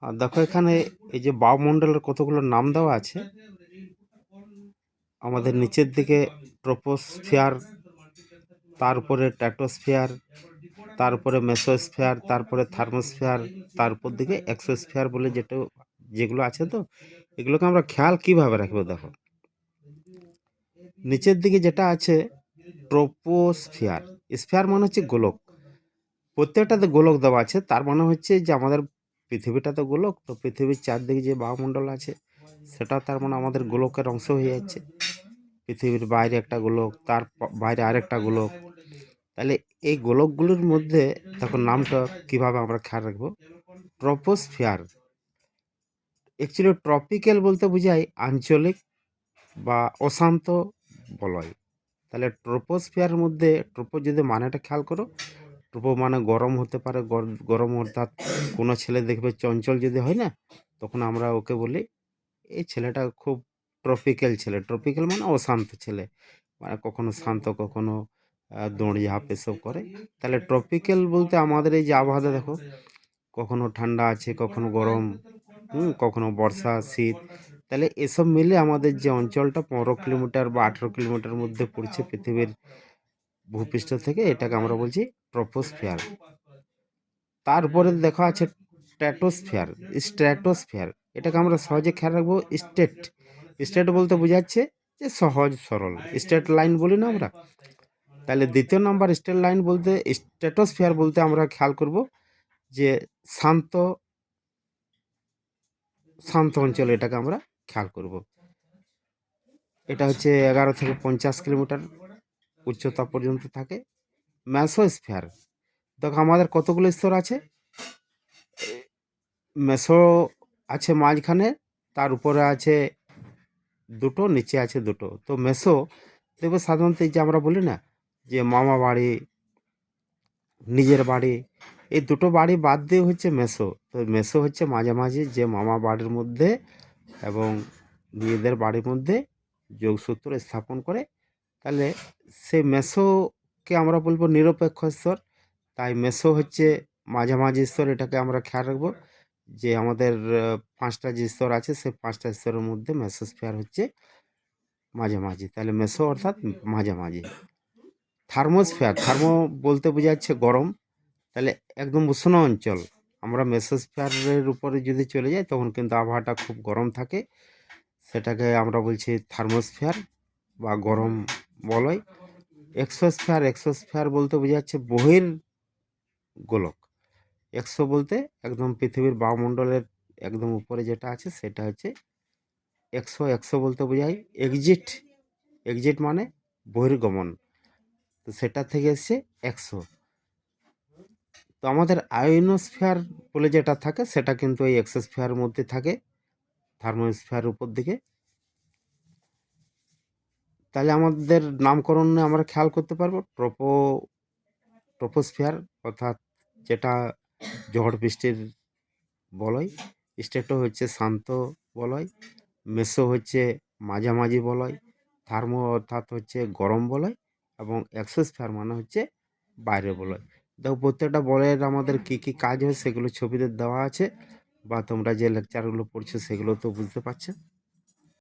আর দেখো এখানে এই যে বায়ুমণ্ডলের কতগুলো নাম দেওয়া আছে। আমাদের নিচের দিকে ট্রপোস্ফিয়ার, তারপরে ট্র্যাটোস্ফিয়ার, তারপরে মেসোস্ফিয়ার, তারপরে থার্মোস্ফিয়ার, তারপর দিকে এক্সোস্ফিয়ার বলে যেগুলো আছে। তো এগুলোকে আমরা খেয়াল কিভাবে রাখবো? দেখো নিচের দিকে যেটা আছে ট্রপোস্ফিয়ার, স্ফিয়ার মানে হচ্ছে গোলক। প্রত্যেকটাতে গোলক দেওয়া আছে, তার মানে হচ্ছে যে আমাদের পৃথিবীটা তো গোলক, তো পৃথিবীর চারদিকে যে বায়ুমণ্ডল আছে সেটা তার মানে আমাদের গোলকের অংশ হয়ে যাচ্ছে। পৃথিবীর বাইরে একটা গোলক, তার বাইরে আরেকটা গোলক। তাহলে এই গোলকগুলোর মধ্যে দেখো নামটা কিভাবে আমরা খেয়াল রাখবো। ট্রপোস্ফিয়ার অ্যাকচুয়ালি ট্রপিক্যাল বলতে বোঝায় আঞ্চলিক বা অশান্ত বলয়। তাহলে ট্রপোস্ফিয়ার মধ্যে ট্রপো যদি মানেটা খেয়াল করো, ট্রপো মানে গরম হতে পারে। গরম অর্থাৎ কোনো ছেলে দেখবে চঞ্চল যদি হয় না, তখন আমরা ওকে বলি এই ছেলেটা খুব ট্রপিক্যাল ছেলে। ট্রপিক্যাল মানে অশান্ত ছেলে, মানে কখনো শান্ত কখনো দৌড়ঝাঁপ এসব করে। তাহলে ট্রপিক্যাল বলতে আমাদের এই যে আবহাওয়া দেখো, কখনো ঠান্ডা আছে কখনো গরম, কখনো বর্ষা শীত। তাহলে এসব মিলে আমাদের যে অঞ্চলটা 15 কিলোমিটার বা 18 কিলোমিটার মধ্যে পড়ছে পৃথিবীর ভূপৃষ্ঠ থেকে, এটাকে আমরা বলছি ট্রপোস্ফিয়ার। তারপরে দেখা আছে স্ট্র্যাটোস্ফিয়ার। স্ট্র্যাটোস্ফিয়ার এটাকে আমরা সহজে খেয়াল রাখবো। স্টেট, স্টেট বলতে বোঝাচ্ছে যে সহজ সরল, স্ট্রেট লাইন বলি না আমরা। তাহলে দ্বিতীয় নাম্বার স্ট্রেট লাইন বলতে স্ট্র্যাটোস্ফিয়ার বলতে আমরা খেয়াল করব যে শান্ত শান্ত অঞ্চল, এটাকে আমরা খেয়াল করব। এটা হচ্ছে 11 থেকে 50 কিলোমিটার উচ্চতা পর্যন্ত থাকে। মেসোস্ফিয়ার দেখো আমাদের কতগুলো স্তর আছে। মেসো আছে মাঝখানে, তার উপরে আছে দুটো, নিচে আছে দুটো। তো মেসো দেখবে সাধারণত এই যে আমরা বলি না যে মামা বাড়ি, নিজের বাড়ি, এই দুটো বাড়ি বাদ দিয়ে হচ্ছে মেসো। তো মেসো হচ্ছে মাঝামাঝি যে মামা বাড়ির মধ্যে এবং নিজেদের বাড়ির মধ্যে যোগসূত্র স্থাপন করে। তাহলে সেই মেসোকে আমরা বলবো নিরপেক্ষ স্তর। তাই মেসো হচ্ছে মাঝামাঝি স্তর, এটাকে আমরা খেয়াল রাখবো যে আমাদের 5টা যে স্তর আছে সেই 5টা স্তরের মধ্যে মেসোস্ফিয়ার হচ্ছে মাঝামাঝি। তাহলে মেসো অর্থাৎ মাঝামাঝি। থার্মোস্ফিয়ার, থার্মো বলতে বোঝাচ্ছে গরম। তাহলে একদম উষ্ণ অঞ্চল। আমরা মেসোস্ফিয়ারের উপরে যদি চলে যাই তখন কিন্তু আবহাওয়াটা খুব গরম থাকে, সেটাকে আমরা বলছি থার্মোস্ফিয়ার বা গরম বলয়। এক্সোস্ফিয়ার, এক্সোস্ফিয়ার বলতে বোঝাচ্ছে বহির গোলক। এক্সো বলতে একদম পৃথিবীর বায়ুমণ্ডলের একদম উপরে যেটা আছে সেটা হচ্ছে এক্সো। এক্সো বলতে বোঝায় এক্সিট, এক্সিট মানে বহির্গমন, তো সেটা থেকে এসছে এক্সো। তো আমাদের আয়োনোস্ফিয়ার বলে যেটা থাকে সেটা কিন্তু এই এক্সোস্ফিয়ারের মধ্যে থাকে, থার্মোস্ফিয়ার উপর দিকে। তাহলে আমাদের নামকরণে আমরা খেয়াল করতে পারবো ট্রপোস্ফিয়ার অর্থাৎ যেটা ঝড় বৃষ্টির বলয়, স্টেটো হচ্ছে শান্ত বলয়, মেসো হচ্ছে মাঝামাঝি বলয়, থার্মো অর্থাৎ হচ্ছে গরম বলয়, এবং এক্সোস্ফিয়ার মানে হচ্ছে বাইরে বলয়। দেখো প্রত্যেকটা বলয়ের আমাদের কি কি কাজ হয় সেগুলো ছবিতে দেওয়া আছে, বা তোমরা যে লেকচারগুলো পড়ছো সেগুলো তো বুঝতে পারছো।